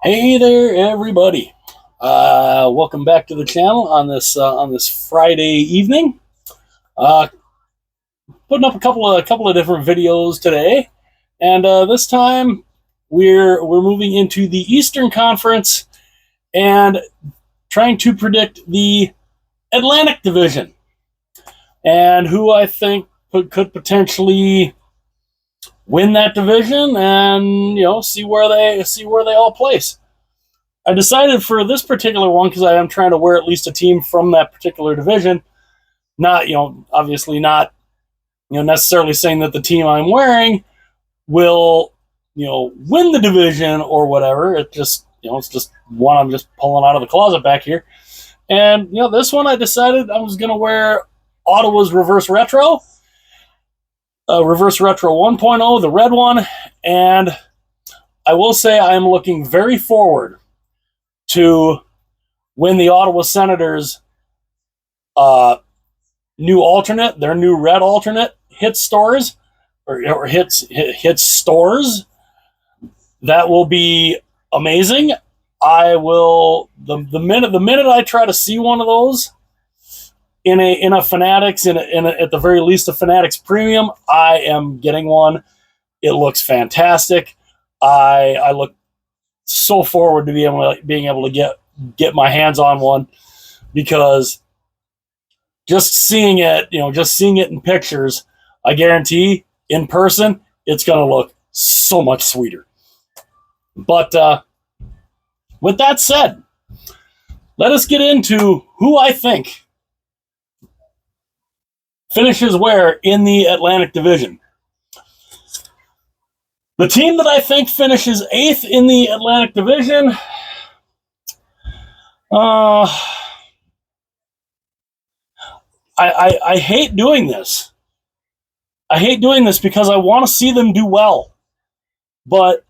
Hey there, everybody! Welcome back to the channel on this Friday evening. Uh, Putting up a couple of different videos today, and this time we're moving into the Eastern Conference and trying to predict the Atlantic Division and who I think could potentially win that division, and see where they all place. I decided for this particular one, because I am trying to wear at least a team from that particular division. Not, obviously not, necessarily saying that the team I'm wearing will, win the division or whatever. It just, it's just one I'm just pulling out of the closet back here. And, this one I decided I was going to wear Ottawa's Reverse Retro 1.0, the red one. And I will say I am looking very forward to when the Ottawa Senators new alternate, their new red alternate hits stores or hits stores. That will be amazing. I will the minute I try to see one of those in a Fanatics at the very least a Fanatics Premium, I am getting one. It looks fantastic. I look so forward to being able to get my hands on one, because just seeing it in pictures, I guarantee in person it's going to look so much sweeter. But with that said, let us get into who I think finishes where in the Atlantic Division. The team that I think finishes 8th in the Atlantic Division, I hate doing this. I hate doing this because I want to see them do well, but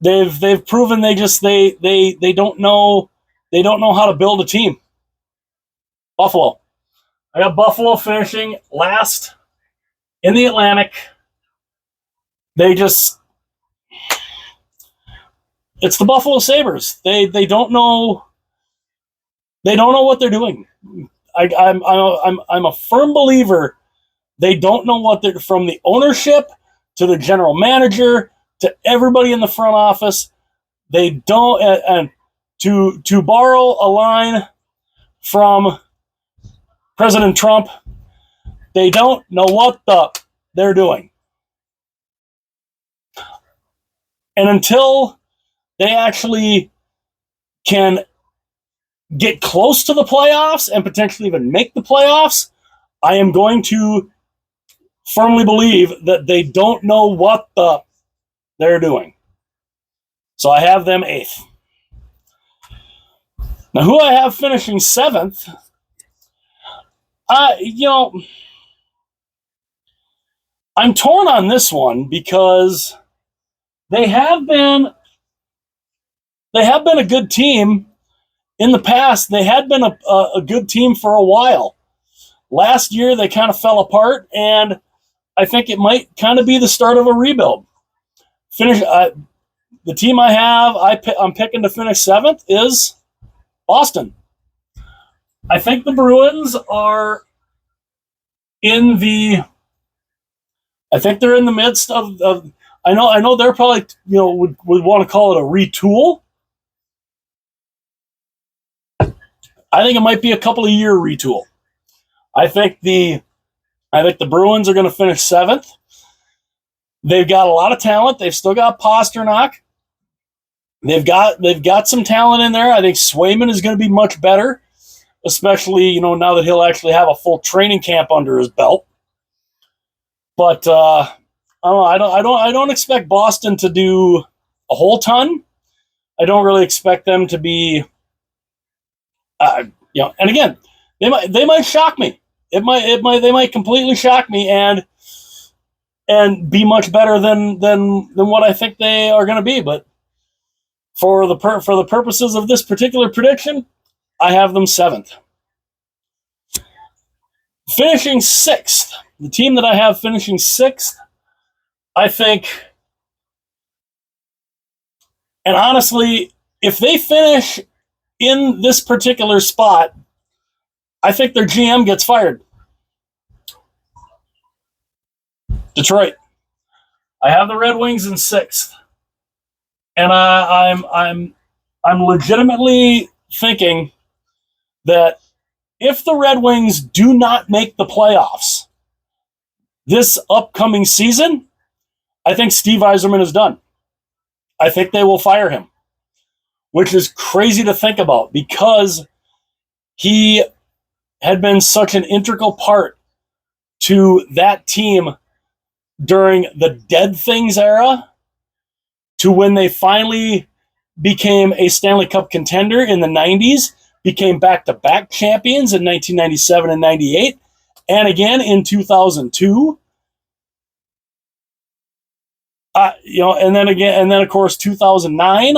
they've proven they don't know how to build a team. Buffalo. I got Buffalo finishing last in the Atlantic. It's the Buffalo Sabres. They don't know what they're doing. I'm a firm believer they don't know what they're, from the ownership to the general manager to everybody in the front office. They don't, and to borrow a line from President Trump, they don't know what they're doing. And until they actually can get close to the playoffs and potentially even make the playoffs, I am going to firmly believe that they don't know what they're doing. So I have them 8th. Now, who I have finishing 7th, I'm torn on this one because they have been a good team in the past. They had been a good team for a while. Last year, they kind of fell apart, and I think it might kind of be the start of a rebuild. The team I have, I'm picking to finish 7th is Boston. I think the Bruins are I think they're in the midst of I know they're probably would want to call it a retool. I think it might be a couple of year retool. I think the Bruins are going to finish 7th. They've got a lot of talent. They've still got Pasternak. They've got some talent in there. I think Swayman is going to be much better, especially now that he'll actually have a full training camp under his belt. But I don't expect Boston to do a whole ton. I don't really expect them to be, and again, they might shock me. They might completely shock me and be much better than what I think they are going to be. But for the purposes of this particular prediction, I have them 7th. Finishing 6th, the team that I have finishing 6th, I think And honestly, if they finish in this particular spot, I think their GM gets fired. Detroit. I have the Red Wings in sixth, and I'm legitimately thinking that if the Red Wings do not make the playoffs this upcoming season, I think Steve Yzerman is done. I think they will fire him, which is crazy to think about because he had been such an integral part to that team during the dead things era to when they finally became a Stanley Cup contender in the 90s, became back-to-back champions in 1997 and 98, and again in 2002. And then of course 2009.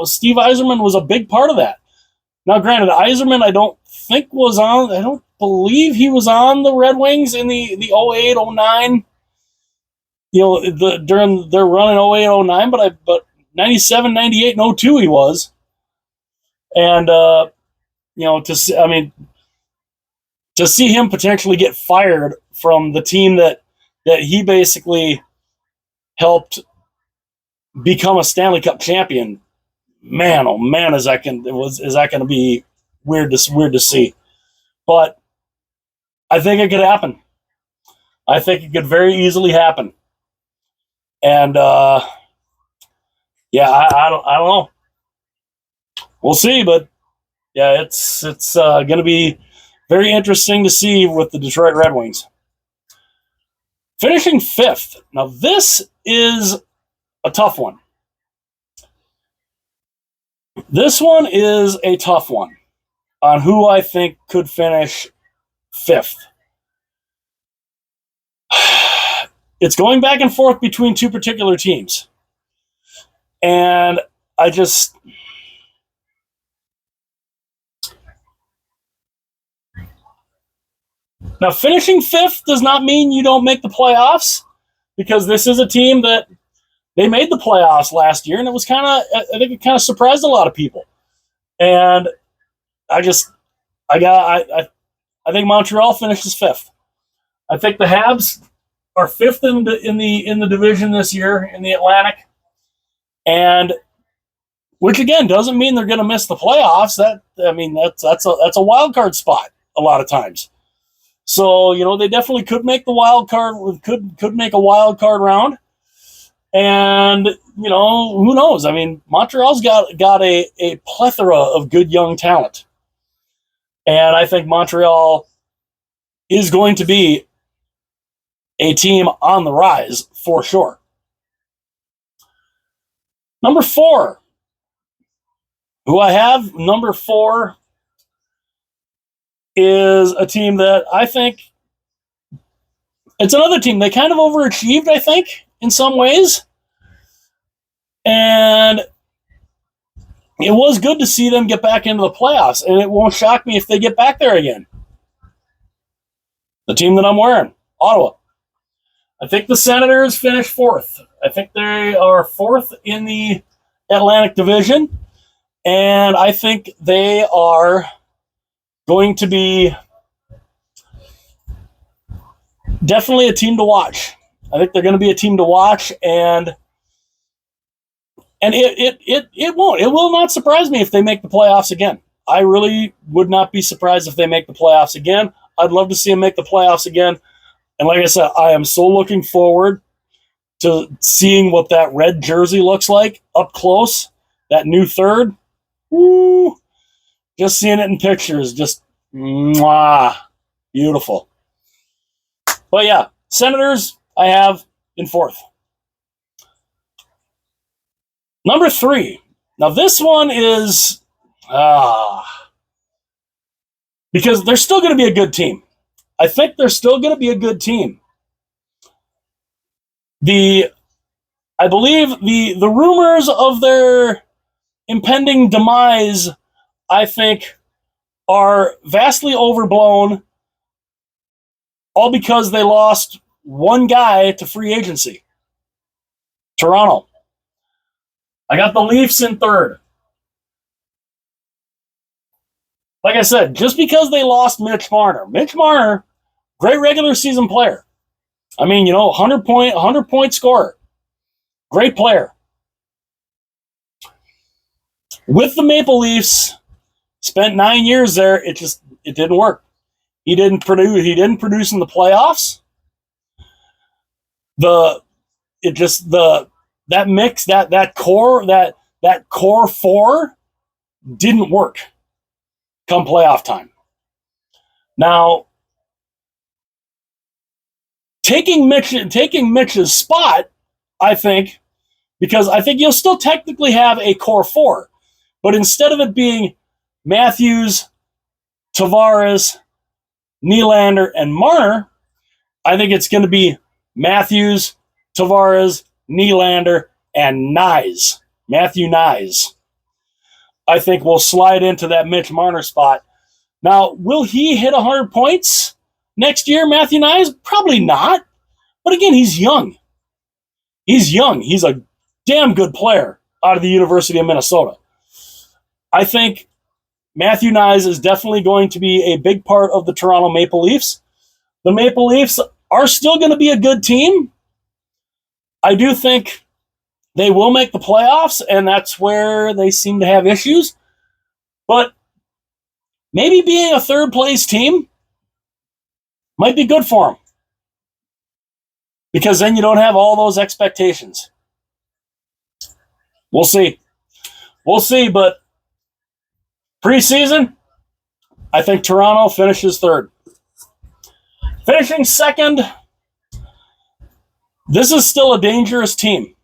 Steve Yzerman was a big part of that. Now, granted, Yzerman I don't believe he was on the Red Wings in the 08, 09. During their run in 08, 09, but 97, 98, and 02 he was. And to see him potentially get fired from the team that he basically helped become a Stanley Cup champion, man, oh man, is that going to be weird to see? But I think it could happen. I think it could very easily happen. And I don't know. We'll see, but yeah, it's going to be very interesting to see with the Detroit Red Wings. Finishing fifth. Now, this is a tough one. This one is a tough one on who I think could finish fifth. It's going back and forth between two particular teams. And now, finishing fifth does not mean you don't make the playoffs, because this is a team that they made the playoffs last year, and I think it kind of surprised a lot of people. And I think Montreal finishes fifth. I think the Habs are fifth in the division this year in the Atlantic, and which again doesn't mean they're going to miss the playoffs. That's a wild card spot a lot of times. So they definitely could make the wild card. Could make a wild card round, and who knows? I mean, Montreal's got a plethora of good young talent, and I think Montreal is going to be a team on the rise for sure. Number 4, who I have number 4, is a team that I think it's another team. They kind of overachieved, I think, in some ways. And it was good to see them get back into the playoffs, and it won't shock me if they get back there again. The team that I'm wearing, Ottawa. I think the Senators finished 4th. I think they are 4th in the Atlantic Division, and I think they are going to be definitely a team to watch. I think they're going to be a team to watch, and it will not surprise me if they make the playoffs again. I really would not be surprised if they make the playoffs again. I'd love to see them make the playoffs again. And like I said, I am so looking forward to seeing what that red jersey looks like up close, that new third. Woo! Just seeing it in pictures, just mwah, beautiful. But yeah, Senators I have in 4th. Number 3. Now this one is because they're still going to be a good team. I think they're still going to be a good team. I believe the rumors of their impending demise, I think, are vastly overblown, all because they lost one guy to free agency. Toronto. I got the Leafs in third. Like I said, just because they lost Mitch Marner, great regular season player. I mean, 100 point scorer. Great player. With the Maple Leafs, spent 9 years there. It didn't work. He didn't produce in the playoffs. That mix, that core four didn't work come playoff time. Now, taking Mitch's spot, I think, because I think you'll still technically have a core four, but instead of it being Matthews, Tavares, Nylander, and Marner, I think it's going to be Matthews, Tavares, Nylander, and Nyes. Matthew Nyes. I think we'll slide into that Mitch Marner spot. Now, will he hit 100 points next year, Matthew Nyes? Probably not. But again, he's young. He's a damn good player out of the University of Minnesota. I think Matthew Nyes is definitely going to be a big part of the Toronto Maple Leafs. The Maple Leafs are still going to be a good team. I do think they will make the playoffs, and that's where they seem to have issues. But maybe being a third-place team might be good for them, because then you don't have all those expectations. We'll see. But preseason, I think Toronto finishes third. Finishing second, this is still a dangerous team.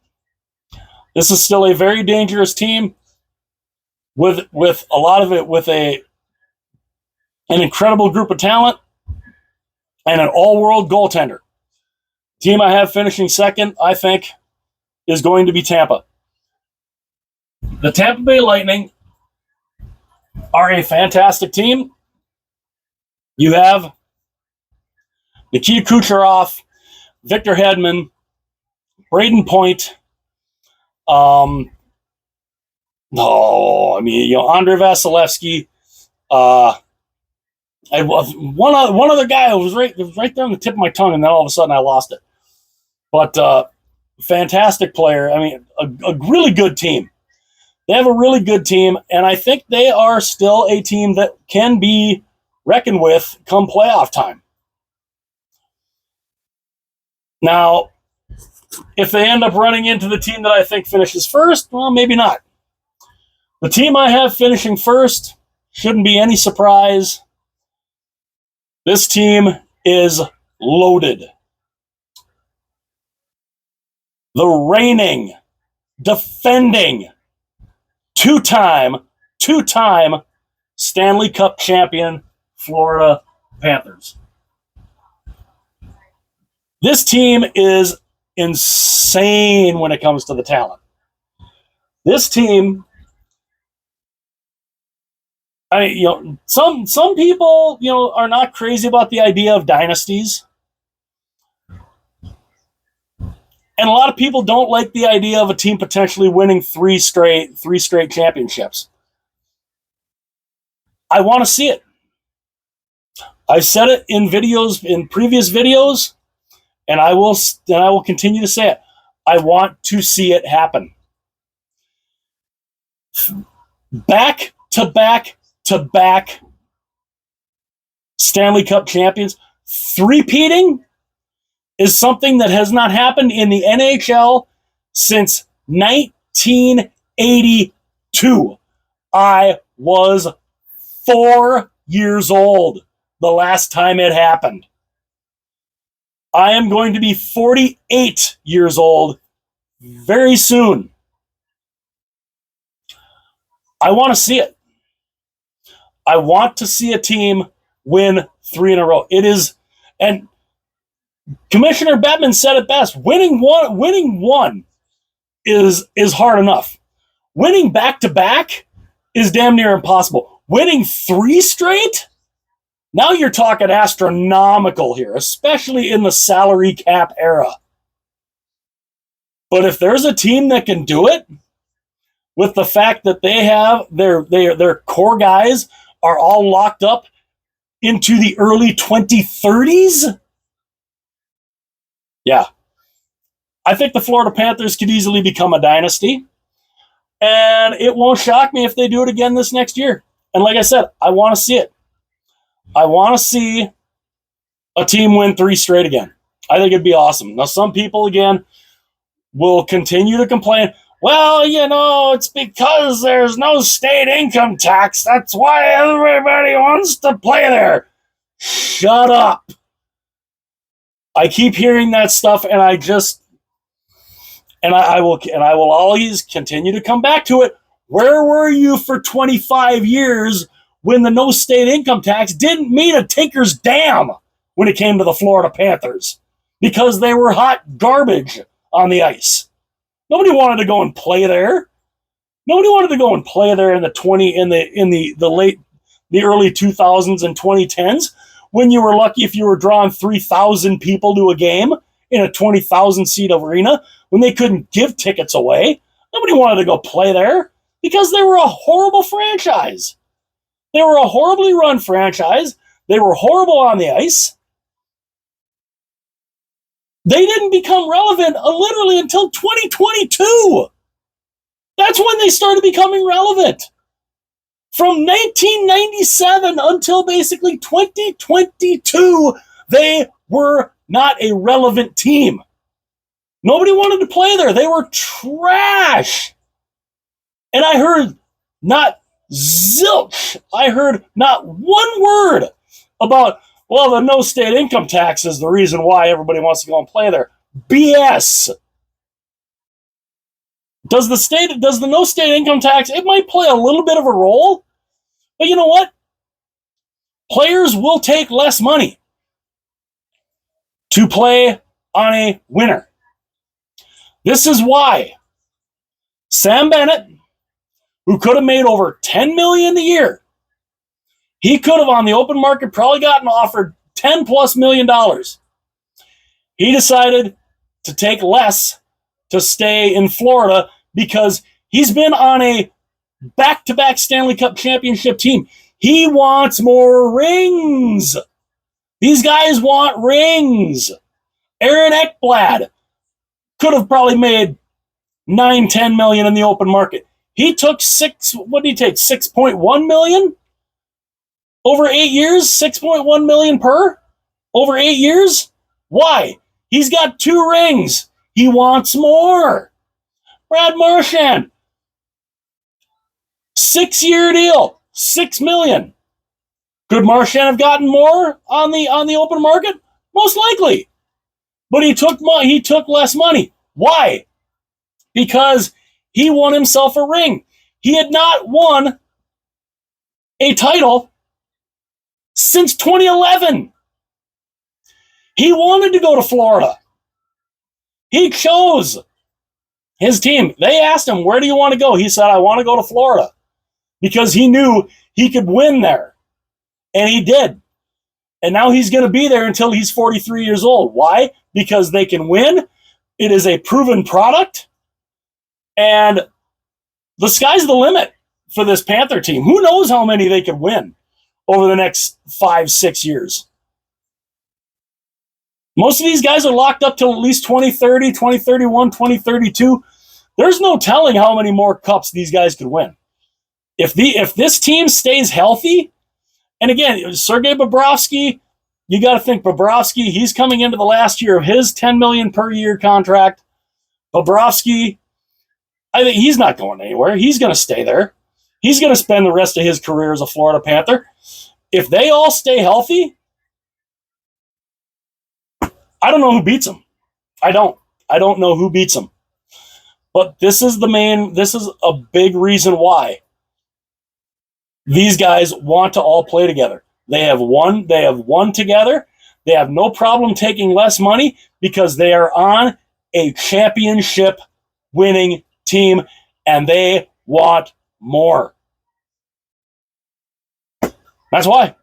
This is still a very dangerous team with a lot of it with an incredible group of talent and an all-world goaltender. The team I have finishing second, I think, is going to be Tampa. The Tampa Bay Lightning are a fantastic team. You have Nikita Kucherov, Victor Hedman, Braden Point. Andre Vasilevsky. One other guy who was right there on the tip of my tongue, and then all of a sudden I lost it. But fantastic player. I mean, a really good team. They have a really good team, and I think they are still a team that can be reckoned with come playoff time. Now, if they end up running into the team that I think finishes first, well, maybe not. The team I have finishing first shouldn't be any surprise. This team is loaded. The reigning, defending, two-time Stanley Cup champion Florida Panthers. This team is insane when it comes to the talent. This team, some people, are not crazy about the idea of dynasties. And a lot of people don't like the idea of a team potentially winning three straight championships. I want to see it. I've said it in previous videos, and I will continue to say it. I want to see it happen. Back to back Stanley Cup champions. Three-peating is something that has not happened in the NHL since 1982. I was 4 years old the last time it happened. I am going to be 48 years old very soon. I want to see it. I want to see a team win 3 in a row. It is, and Commissioner Bettman said it best. Winning one is hard enough. Winning back-to-back is damn near impossible. Winning 3 straight? Now you're talking astronomical here, especially in the salary cap era. But if there's a team that can do it, with the fact that they have their core guys are all locked up into the early 2030s? Yeah. I think the Florida Panthers could easily become a dynasty, and it won't shock me if they do it again this next year. And like I said, I want to see it. I want to see a team win 3 straight again. I think it'd be awesome. Now, some people, again, will continue to complain, well, you know, it's because there's no state income tax. That's why everybody wants to play there. Shut up. I keep hearing that stuff, and I will always continue to come back to it. Where were you for 25 years when the no state income tax didn't mean a tinker's damn when it came to the Florida Panthers? Because they were hot garbage on the ice. Nobody wanted to go and play there. Nobody wanted to go and play there in the early 2000s and 2010s, when you were lucky if you were drawing 3,000 people to a game in a 20,000 seat arena, when they couldn't give tickets away. Nobody wanted to go play there because they were a horrible franchise. They were a horribly run franchise. They were horrible on the ice. They didn't become relevant literally until 2022. That's when they started becoming relevant. From 1997 until basically 2022, they were not a relevant team. Nobody wanted to play there. They were trash. And I heard not zilch. I heard not one word about, well, the no state income tax is the reason why everybody wants to go and play there. BS. Does the no state income tax, it might play a little bit of a role, but you know what? Players will take less money to play on a winner. This is why Sam Bennett, who could have made over $10 million a year, he could have on the open market probably gotten offered $10+ million. He decided to take less to stay in Florida because he's been on a back-to-back Stanley Cup championship team. He wants more rings. These guys want rings. Aaron Ekblad could have probably made $9-10 million in the open market. He took 6.1 million over 8 years, 6.1 million per over 8 years. Why? He's got 2 rings. He wants more. Brad Marchand, 6-year deal, $6 million. Could Marchand have gotten more on the open market? Most likely. But he took less money. Why? Because he won himself a ring. He had not won a title since 2011. He wanted to go to Florida. He chose his team. They asked him, where do you want to go? He said, I want to go to Florida, because he knew he could win there. And he did. And now he's going to be there until he's 43 years old. Why? Because they can win. It is a proven product. And the sky's the limit for this Panther team. Who knows how many they could win over the next 5-6 years. Most of these guys are locked up till at least 2030, 2031, 2032. There's no telling how many more cups these guys could win. If this team stays healthy, and again, Sergei Bobrovsky, you got to think Bobrovsky, he's coming into the last year of his $10 million per year contract. Bobrovsky, I think he's not going anywhere. He's going to stay there. He's going to spend the rest of his career as a Florida Panther. If they all stay healthy, I don't know who beats them. I don't know who beats them. But this is a big reason why these guys want to all play together. They have won together. They have no problem taking less money because they are on a championship winning team and they want more. That's why.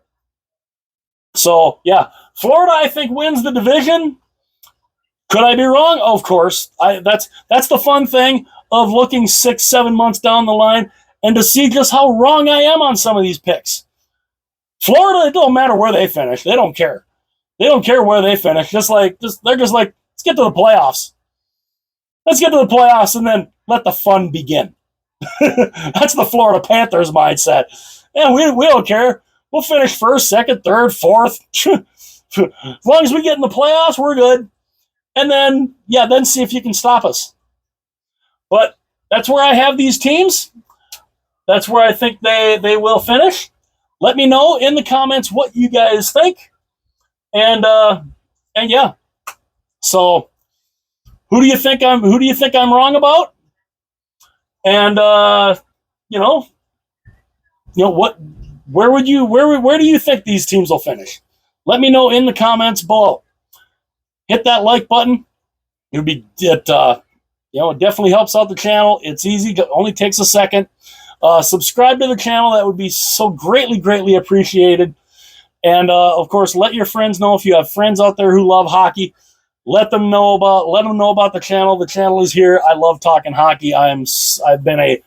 So, yeah, Florida, I think, wins the division. Could I be wrong? Of course. That's the fun thing of looking 6-7 months down the line and to see just how wrong I am on some of these picks. Florida, it don't matter where they finish. They don't care. They don't care where they finish. They're just like, let's get to the playoffs. Let's get to the playoffs and then let the fun begin. That's the Florida Panthers mindset. And we don't care. We'll finish first, second, third, fourth. As long as we get in the playoffs, we're good. And then, then see if you can stop us. But that's where I have these teams. That's where I think they will finish. Let me know in the comments what you guys think. And yeah. So who do you think I'm wrong about? And what, where do you think these teams will finish? Let me know in the comments below. Hit that like button. It definitely helps out the channel. It's easy. It only takes a second. Subscribe to the channel. That would be so greatly appreciated. And of course, let your friends know if you have friends out there who love hockey. Let them know about the channel. The channel is here. I love talking hockey. I've been a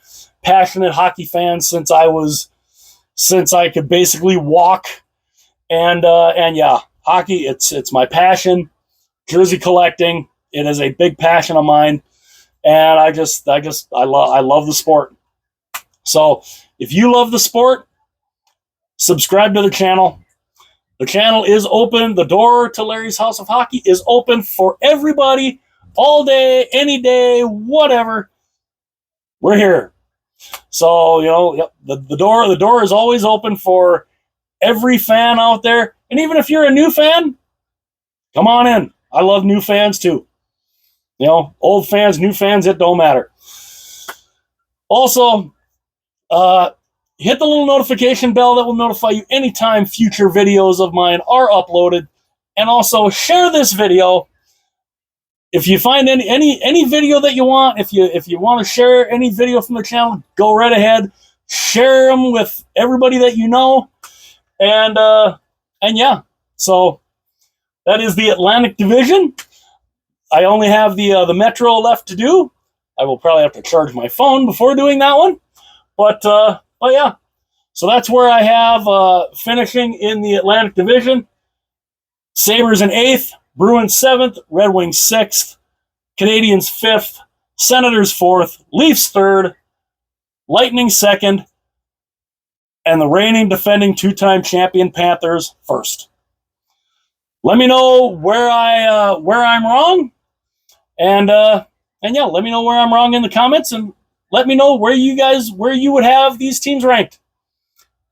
passionate hockey fan since I could basically walk. And yeah, hockey. It's my passion. Jersey collecting. It is a big passion of mine, and I love the sport. So if you love the sport, subscribe to the channel. The channel is open. The door to Larry's House of Hockey is open for everybody, all day, any day, whatever. We're here. So the door is always open for every fan out there, and even if you're a new fan, come on in. I love new fans too. Old fans, new fans, it don't matter. Also, hit the little notification bell that will notify you anytime future videos of mine are uploaded. And also share this video. If you find any video that you want, if you want to share any video from the channel, go right ahead. Share them with everybody that you know. And yeah. So that is the Atlantic Division. I only have the Metro left to do. I will probably have to charge my phone before doing that one. But yeah. So that's where I have finishing in the Atlantic Division. Sabres in 8th, Bruins 7th, Red Wings 6th, Canadiens 5th, Senators 4th, Leafs 3rd, Lightning 2nd, and the reigning defending two-time champion Panthers 1st. Let me know where I'm wrong, and yeah, let me know where I'm wrong in the comments, and let me know where you would have these teams ranked.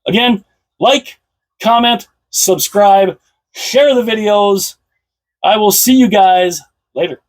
Again, like, comment, subscribe, share the videos. I will see you guys later.